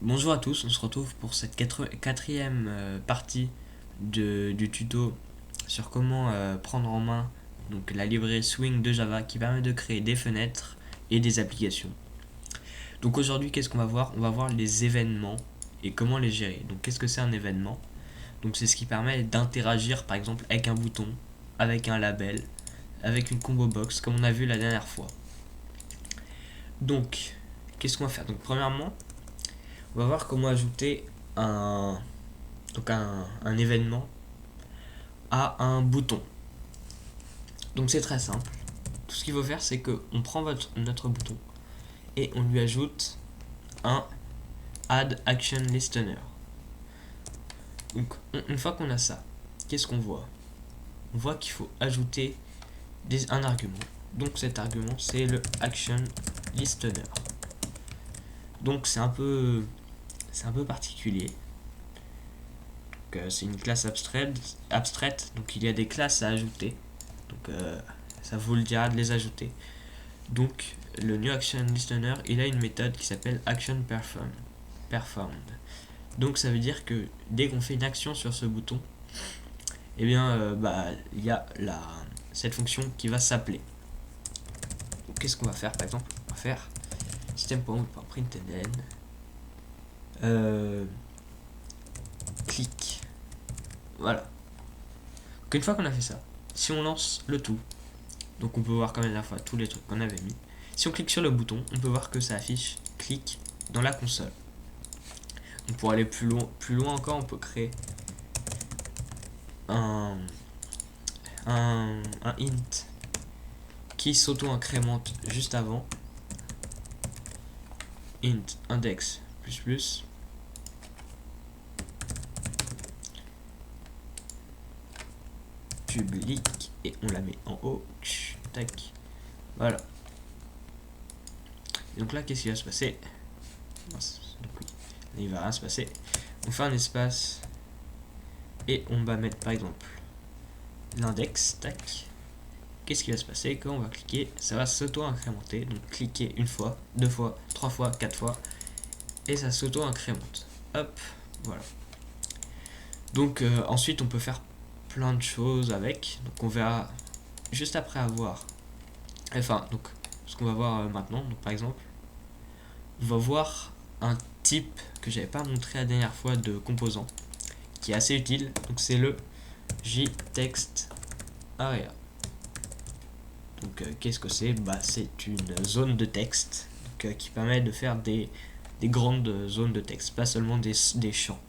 Bonjour à tous, on se retrouve pour cette quatrième partie du tuto sur comment prendre en main donc, la librairie Swing de Java qui permet de créer des fenêtres et des applications. Donc aujourd'hui, qu'est-ce qu'on va voir? On va voir les événements et comment les gérer. Donc qu'est-ce que c'est un événement? Donc c'est ce qui permet d'interagir par exemple avec un bouton, avec un label, avec une combo box comme on a vu la dernière fois. Donc qu'est-ce qu'on va faire? Donc premièrement, on va voir comment ajouter un événement à un bouton. Donc c'est très simple. Tout ce qu'il faut faire, c'est qu'on prend notre bouton et on lui ajoute un Add Action Listener. Donc une fois qu'on a ça, qu'est-ce qu'on voit? On voit qu'il faut ajouter un argument. Donc cet argument, c'est le Action Listener. Donc c'est un peu particulier. C'est une classe abstraite, donc il y a des classes à ajouter. Donc ça vous le dira de les ajouter. Donc le New Action Listener, il a une méthode qui s'appelle Action Performed. Donc ça veut dire que dès qu'on fait une action sur ce bouton, eh bien il y a cette fonction qui va s'appeler. Qu'est-ce qu'on va faire par exemple? On va faire system.out.println clic. Voilà. Donc une fois qu'on a fait ça, si on lance le tout, donc on peut voir comme la dernière fois tous les trucs qu'on avait mis. Si on clique sur le bouton, on peut voir que ça affiche clic dans la console. Donc pour aller plus loin encore, on peut créer un int qui s'auto-incrémente juste avant. Int index plus public et on la met en haut. Tac. Voilà. Et donc là, qu'est-ce qui va se passer? Il va rien se passer. On fait un espace et on va mettre par exemple l'index. Tac. Qu'est-ce qui va se passer? Quand on va cliquer, ça va s'auto-incrémenter. Donc cliquez une fois, deux fois, trois fois, quatre fois et ça s'auto-incrémente. Hop, voilà. Donc ensuite on peut faire plein de choses avec. Donc on verra juste après avoir. Enfin, donc ce qu'on va voir maintenant. Donc par exemple, on va voir un type que j'avais pas montré la dernière fois de composant qui est assez utile. Donc c'est le JTextArea. Donc qu'est-ce que c'est? C'est une zone de texte donc, qui permet de faire des grandes zones de texte, pas seulement des champs.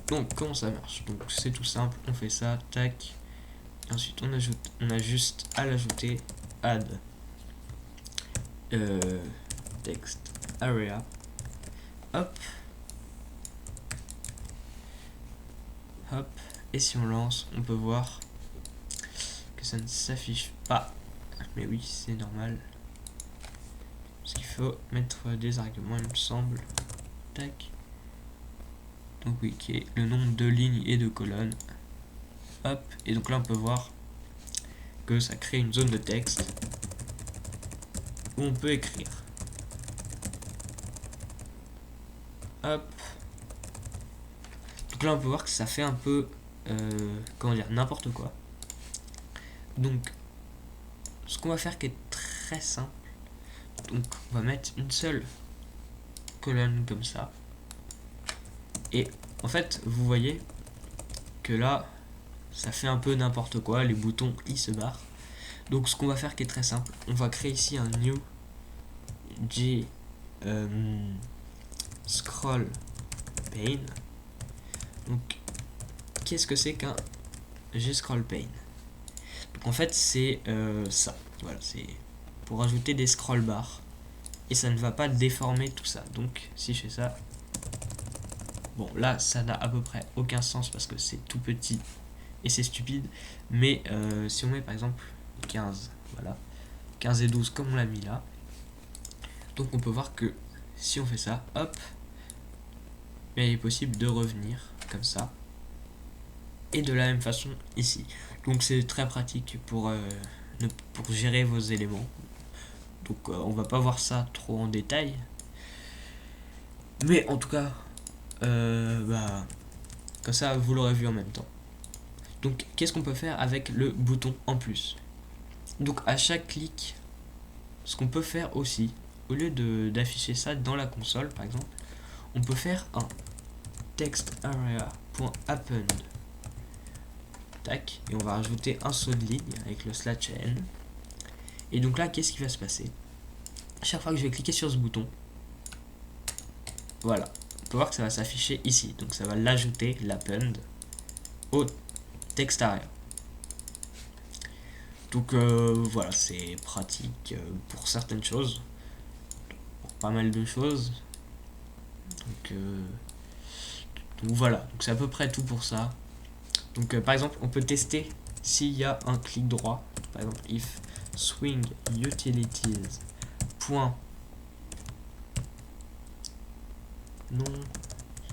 Donc comment ça marche? Donc c'est tout simple, on fait ça, tac. Ensuite on a juste à l'ajouter add text area. Hop. Hop. Et si on lance, on peut voir que ça ne s'affiche pas. Mais oui, c'est normal. Parce qu'il faut mettre des arguments, il me semble. Tac. Donc oui, qui est le nombre de lignes et de colonnes. Hop. Et donc là, on peut voir que ça crée une zone de texte où on peut écrire. Hop. Donc là, on peut voir que ça fait un peu, comment dire, n'importe quoi. Donc, ce qu'on va faire qui est très simple. Donc, on va mettre une seule colonne comme ça. Et en fait, vous voyez que là, ça fait un peu n'importe quoi. Les boutons, ils se barrent. Donc, ce qu'on va faire qui est très simple, on va créer ici un new scroll pane. Donc, qu'est-ce que c'est qu'un scroll pane? Donc, en fait, c'est ça. Voilà, c'est pour ajouter des scroll bars. Et ça ne va pas déformer tout ça. Donc, si je fais ça, bon, là, ça n'a à peu près aucun sens parce que c'est tout petit et c'est stupide. Mais si on met par exemple 15, voilà, 15 et 12 comme on l'a mis là, donc on peut voir que si on fait ça, hop, il est possible de revenir comme ça. Et de la même façon ici. Donc c'est très pratique pour gérer vos éléments. Donc on va pas voir ça trop en détail. Mais en tout cas, comme ça vous l'aurez vu en même temps. Donc qu'est-ce qu'on peut faire avec le bouton en plus? Donc à chaque clic, ce qu'on peut faire aussi, au lieu d'afficher ça dans la console par exemple, on peut faire un textArea.append. Tac, et on va rajouter un saut de ligne avec le /n. Et donc là, qu'est-ce qui va se passer? Chaque fois que je vais cliquer sur ce bouton, voilà, on peut voir que ça va s'afficher ici. Donc ça va l'ajouter, l'append, au textArea. Donc voilà, c'est pratique pour certaines choses, pour pas mal de choses. Donc voilà, donc c'est à peu près tout pour ça. Donc par exemple, on peut tester s'il y a un clic droit. Par exemple, if swing utilities point non,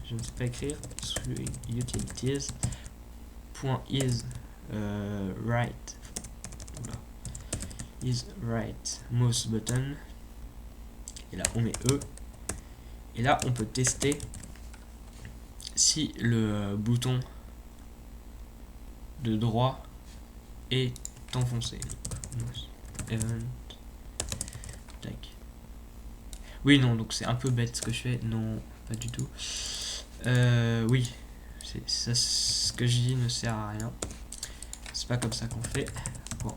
je ne sais pas écrire, swing utilities point is right, is right mouse button, et là on met E, et là on peut tester si le bouton de droit est enfoncé. Event. Tac. Oui, non, donc c'est un peu bête ce que je fais. Non, pas du tout. Oui, ça, ce que je dis ne sert à rien. C'est pas comme ça qu'on fait. Bon,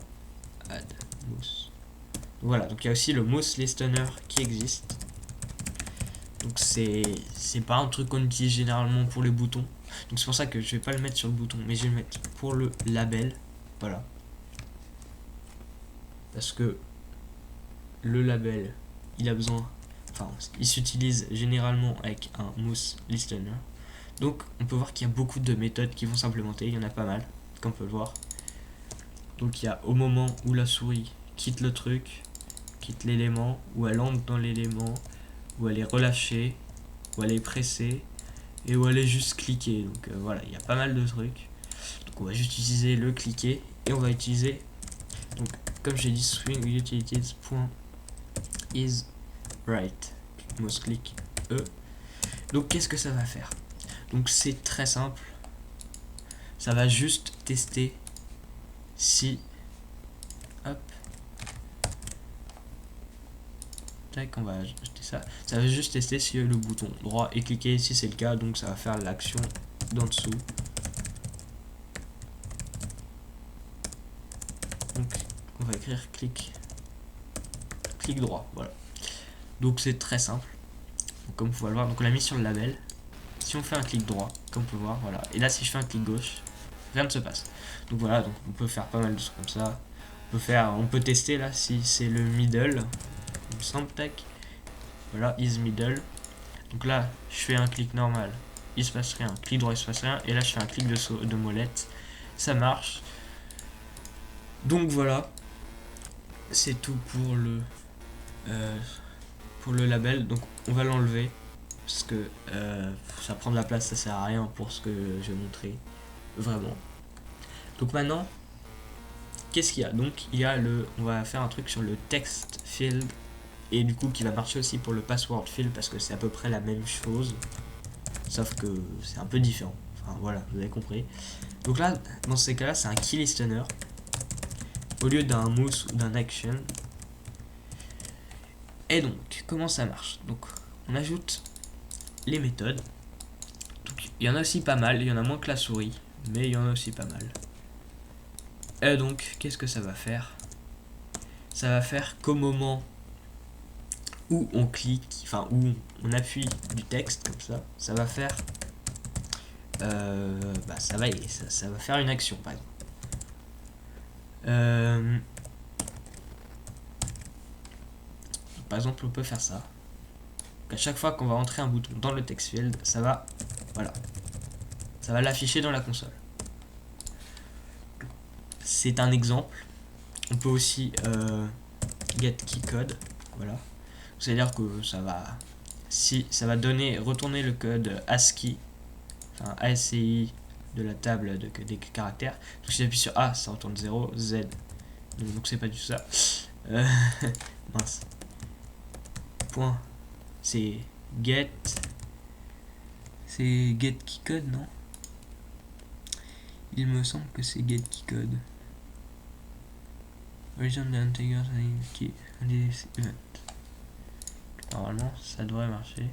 add mouse. Voilà, donc il y a aussi le mouse listener qui existe. Donc c'est pas un truc qu'on utilise généralement pour les boutons. Donc c'est pour ça que je vais pas le mettre sur le bouton, mais je vais le mettre pour le label. Voilà. Parce que le label, il a besoin, enfin, il s'utilise généralement avec un mouse listener. Donc on peut voir qu'il y a beaucoup de méthodes qui vont s'implémenter, il y en a pas mal, comme on peut le voir. Donc il y a au moment où la souris quitte le truc, quitte l'élément, où elle entre dans l'élément, où elle est relâchée, où elle est pressée, et où elle est juste cliquée. Donc voilà, il y a pas mal de trucs. Donc on va juste utiliser le cliquer, et on va utiliser, donc comme j'ai dit, swing utilities is right, mouse click E. Donc qu'est-ce que ça va faire? Donc c'est très simple, ça va juste tester si, hop, tac, on va ajouter ça, ça va juste tester si le bouton droit est cliqué. Si c'est le cas, donc ça va faire l'action d'en dessous. Donc on va écrire clic droit, voilà. Donc c'est très simple, donc, comme vous pouvez le voir. Donc on l'a mis sur le label. Si on fait un clic droit, comme on peut voir, voilà, et là si je fais un clic gauche, rien ne se passe. Donc voilà, donc on peut faire pas mal de choses comme ça. On peut tester là si c'est le middle, il me semble, tac, voilà, is middle. Donc là je fais un clic normal, il se passe rien, clic droit il se passe rien, et là je fais un clic de molette, ça marche. Donc voilà, c'est tout pour le label. Donc on va l'enlever parce que ça prend de la place, ça sert à rien pour ce que je vais montrer vraiment. Donc maintenant, qu'est-ce qu'il y a? Donc il y a on va faire un truc sur le text field, et du coup qui va marcher aussi pour le password field, parce que c'est à peu près la même chose, sauf que c'est un peu différent. Enfin voilà, vous avez compris. Donc là, dans ces cas-là, c'est un key listener au lieu d'un mouse ou d'un action. Et donc, comment ça marche? Donc, on ajoute les méthodes. Donc, il y en a aussi pas mal, il y en a moins que la souris, mais il y en a aussi pas mal. Et donc, qu'est-ce que ça va faire? Ça va faire qu'au moment où on clique, enfin où on appuie du texte comme ça, ça va faire, ça va faire une action par exemple. Par exemple, on peut faire ça. Donc, à chaque fois qu'on va entrer un bouton dans le text field, ça va, voilà, ça va l'afficher dans la console. C'est un exemple. On peut aussi get key code, voilà. C'est-à-dire que ça va retourner le code ASCII, enfin ASCII de la table des caractères. Donc si j'appuie sur A, ça retourne 0, Z. Donc c'est pas du tout ça. Euh, mince. Point. C'est get. C'est get keycode, non? Il me semble que c'est get keycode. Origin de integer key event. Normalement, ça devrait marcher.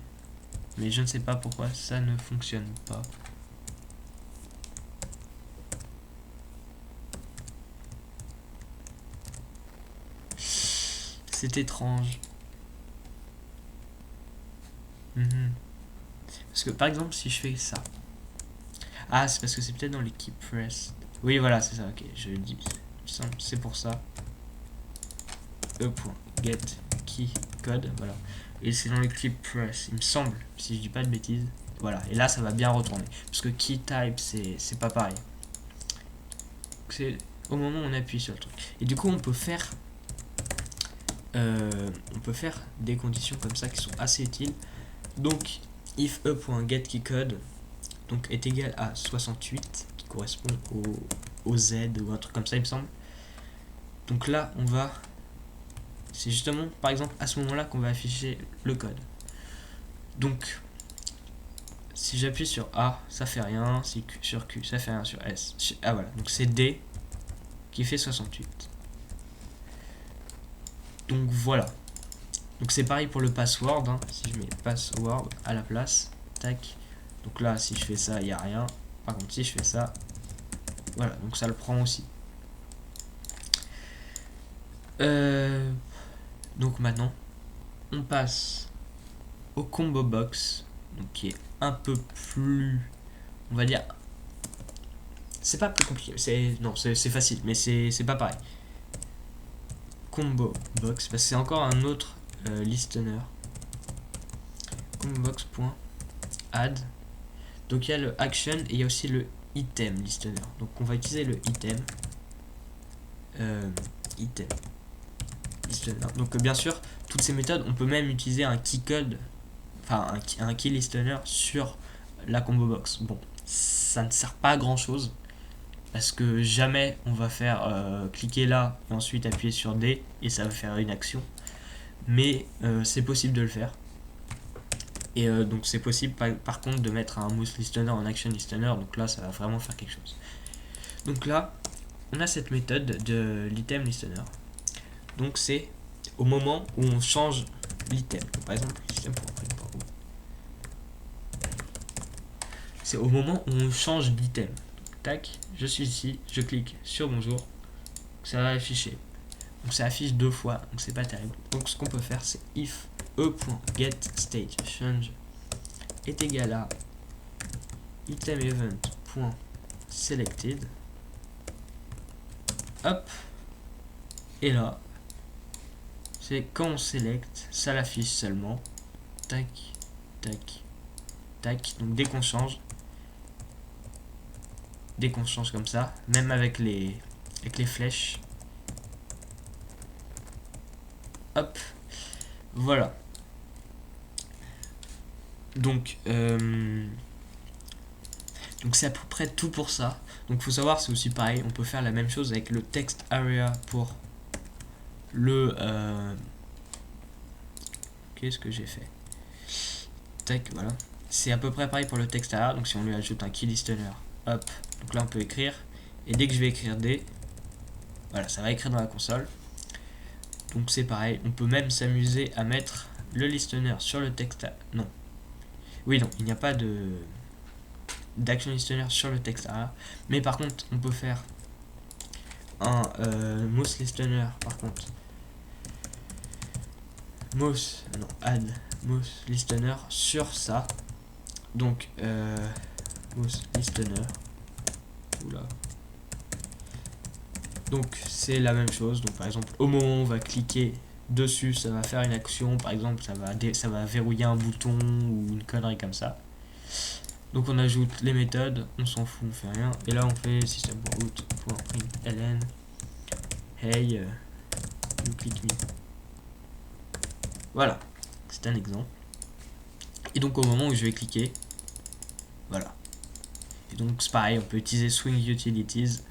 Mais je ne sais pas pourquoi ça ne fonctionne pas. C'est étrange. Parce que par exemple, si je fais ça. Ah, c'est parce que c'est peut-être dans l'équipe press. Oui, voilà, c'est ça, ok, je le dis. C'est pour ça. E.get key code, voilà. Et c'est dans l'équipe press, il me semble, si je dis pas de bêtises. Voilà, et là ça va bien retourner. Parce que key type, c'est pas pareil. C'est au moment où on appuie sur le truc. Et du coup, on peut faire des conditions comme ça qui sont assez utiles. Donc, if e.getKeyCode donc est égal à 68, qui correspond au Z ou un truc comme ça, il me semble. Donc là, on va... C'est justement, par exemple, à ce moment-là qu'on va afficher le code. Donc, si j'appuie sur A, ça fait rien. Si sur Q, ça fait rien. Sur S. Ah voilà, donc c'est D qui fait 68. Donc voilà. Donc c'est pareil pour le password. Hein. Si je mets password à la place, tac. Donc là, si je fais ça, il n'y a rien. Par contre, si je fais ça, voilà, donc ça le prend aussi. Donc maintenant, on passe au combo box, donc qui est un peu plus, on va dire, c'est pas plus compliqué, c'est facile, mais c'est pas pareil. Combo box, parce que c'est encore un autre listener. Combo box.add. Donc il y a le action et il y a aussi le item listener. Donc on va utiliser le item. Item listener. Donc bien sûr, toutes ces méthodes, on peut même utiliser un key code, enfin un key listener sur la combo box. Bon, ça ne sert pas à grand chose parce que jamais on va faire cliquer là et ensuite appuyer sur D et ça va faire une action. Mais c'est possible de le faire. Et donc c'est possible par contre de mettre un mouse listener en action listener, donc là ça va vraiment faire quelque chose. Donc là on a cette méthode de l'item listener. Donc c'est au moment où on change l'item. Par exemple, c'est au moment où on change l'item. Tac, je suis ici, je clique sur bonjour, ça va afficher. Donc ça affiche deux fois, donc c'est pas terrible. Donc ce qu'on peut faire c'est if e.getStateChange est égal à itemEvent.selected. Hop. Et là, c'est quand on select, ça l'affiche seulement. Tac, tac, tac. Donc dès qu'on change comme ça, même avec les flèches. Hop. Voilà. Donc c'est à peu près tout pour ça. Donc faut savoir, c'est aussi pareil, on peut faire la même chose avec le text area pour le qu'est-ce que j'ai fait, tac, voilà, c'est à peu près pareil pour le text area. Donc si on lui ajoute un key listener, hop, donc là on peut écrire, et dès que je vais écrire D, voilà, ça va écrire dans la console. Donc c'est pareil, on peut même s'amuser à mettre le listener sur le texte. Non, oui, non, il n'y a pas d'action listener sur le texte area, mais par contre on peut faire un mouse listener, par contre add mouse listener sur ça. Donc mouse listener, oula, donc c'est la même chose. Donc par exemple au moment où on va cliquer dessus, ça va faire une action, par exemple ça va verrouiller un bouton ou une connerie comme ça. Donc on ajoute les méthodes, on s'en fout, on fait rien, et là on fait system.out.println hey you click me. Voilà, c'est un exemple. Et donc au moment où je vais cliquer, voilà. Et donc c'est pareil, on peut utiliser swing utilities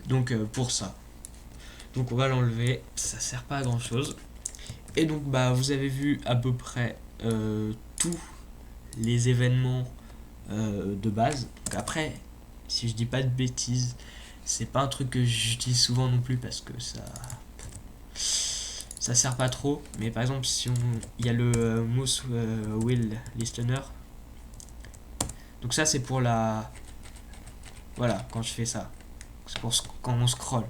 donc pour ça. Donc on va l'enlever, ça sert pas à grand chose. Et donc bah vous avez vu à peu près tous les événements de base. Donc après, si je dis pas de bêtises, c'est pas un truc que j'utilise souvent non plus parce que ça sert pas trop. Mais par exemple, si on il y a le Mouse Wheel Listener. Donc ça c'est pour la voilà, quand je fais ça. C'est pour quand on scroll.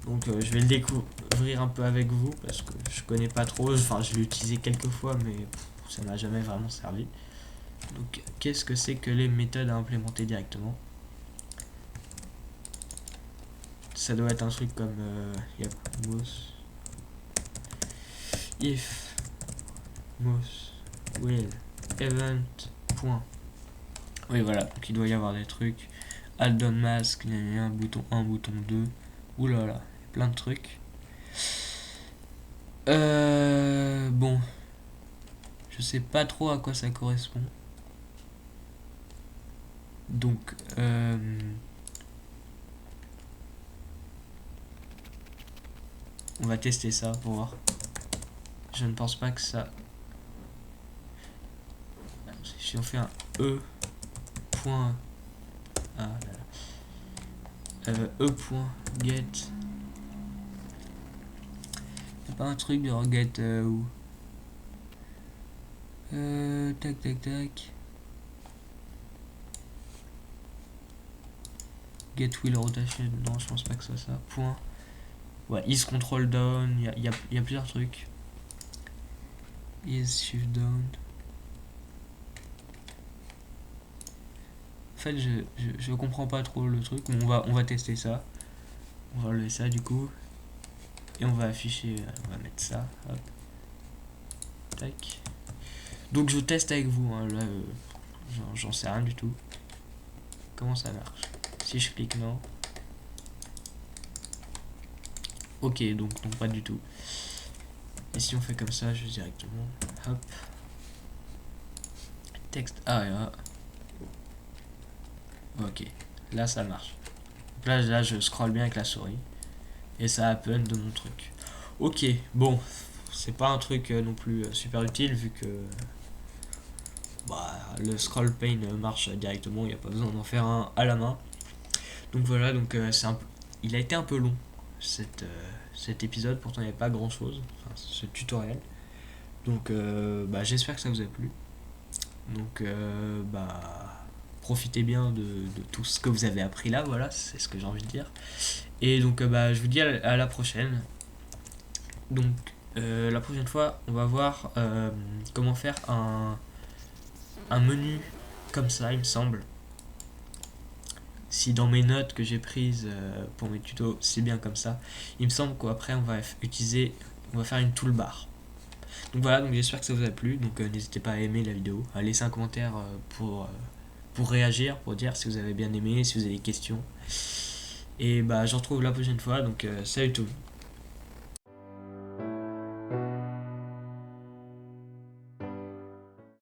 Donc je vais le découvrir un peu avec vous parce que je connais pas trop. Enfin, je l'ai utilisé quelques fois, mais ça m'a jamais vraiment servi. Donc, qu'est-ce que c'est que les méthodes à implémenter directement? Ça doit être un truc comme yep, mouse if mouse will event point. Oui, voilà, donc il doit y avoir des trucs. Add on mask, un bouton 1, bouton 2. Oulala, plein de trucs. Bon, je sais pas trop à quoi ça correspond. Donc, on va tester ça pour voir. Je ne pense pas que ça... Si on fait un E point... Ah là là. E point get... C'est pas un truc de get où... tac tac tac. Get wheel rotation, non je pense pas que ce soit ça. Point. Ouais, is control down, il y a plusieurs trucs. Is shift down. En fait, je comprends pas trop le truc, mais on va tester ça. On va enlever ça du coup. Et on va afficher, on va mettre ça. Hop. Tac. Donc je teste avec vous, hein, là, j'en sais rien du tout. Comment ça marche? Si je clique non. Ok, donc non, pas du tout. Et si on fait comme ça, je vais directement. Hop. Texte. Ah, là. Ok. Là, ça marche. Donc là, je scrolle bien avec la souris. Et ça open de mon truc. Ok, bon. C'est pas un truc non plus super utile vu que bah, le scroll pane marche directement. Il n'y a pas besoin d'en faire un à la main. Donc voilà, donc il a été un peu long cet épisode, pourtant il n'y avait pas grand chose, enfin, ce tutoriel. Donc bah, j'espère que ça vous a plu. Donc bah, profitez bien de tout ce que vous avez appris là, voilà, c'est ce que j'ai envie de dire. Et donc bah, je vous dis à la prochaine. Donc la prochaine fois, on va voir comment faire un menu comme ça, il me semble. Si dans mes notes que j'ai prises pour mes tutos, c'est bien comme ça, il me semble qu'après on va faire une toolbar. Donc voilà, donc j'espère que ça vous a plu. Donc n'hésitez pas à aimer la vidéo, à laisser un commentaire pour réagir, pour dire si vous avez bien aimé, si vous avez des questions. Et bah je vous retrouve la prochaine fois, donc salut tout le monde.